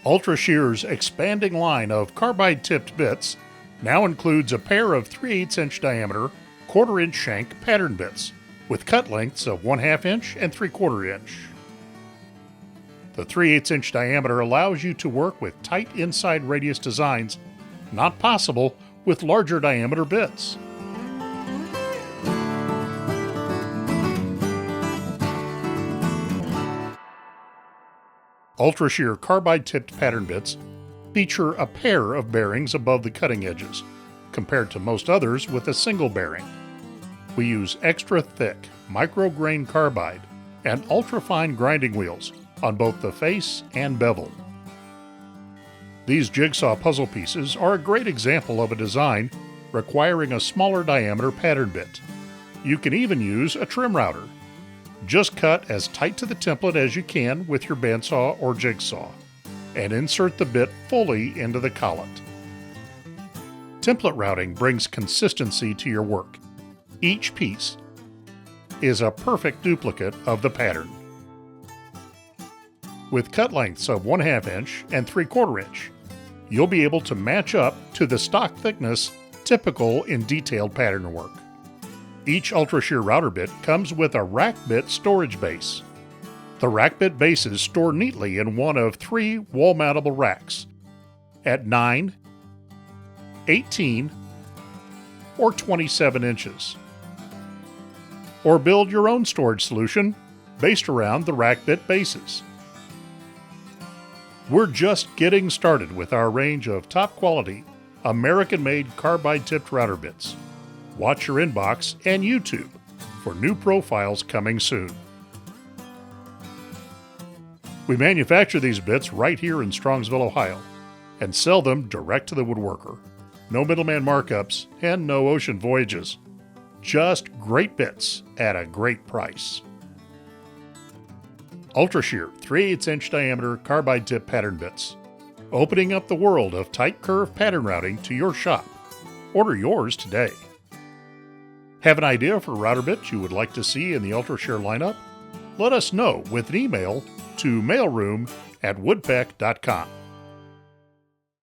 Ultra-Shear's expanding line of carbide-tipped bits now includes a pair of 3/8 inch diameter, 1/4 inch shank pattern bits with cut lengths of 1/2 inch and 3/4 inch. The 3/8 inch diameter allows you to work with tight inside radius designs not possible with larger diameter bits. Ultra-Shear Carbide-tipped pattern bits feature a pair of bearings above the cutting edges, compared to most others with a single bearing. We use extra thick, micro-grain carbide and ultra-fine grinding wheels on both the face and bevel. These jigsaw puzzle pieces are a great example of a design requiring a smaller diameter pattern bit. You can even use a trim router. Just cut as tight to the template as you can with your bandsaw or jigsaw, and insert the bit fully into the collet. Template routing brings consistency to your work. Each piece is a perfect duplicate of the pattern. With cut lengths of 1/2 inch and 3/4 inch, you'll be able to match up to the stock thickness typical in detailed pattern work. Each Ultra-Shear router bit comes with a rack bit storage base. The rack bit bases store neatly in one of 3 wall-mountable racks at 9, 18, or 27 inches. Or build your own storage solution based around the rack bit bases. We're just getting started with our range of top-quality, American-made carbide-tipped router bits. Watch your inbox and YouTube for new profiles coming soon. We manufacture these bits right here in Strongsville, Ohio, and sell them direct to the woodworker. No middleman markups and no ocean voyages. Just great bits at a great price. Ultra-Shear 3/8 inch diameter carbide tip pattern bits, opening up the world of tight curve pattern routing to your shop. Order yours today. Have an idea for router bits you would like to see in the Ultra-Shear lineup? Let us know with an email to mailroom@woodpeck.com.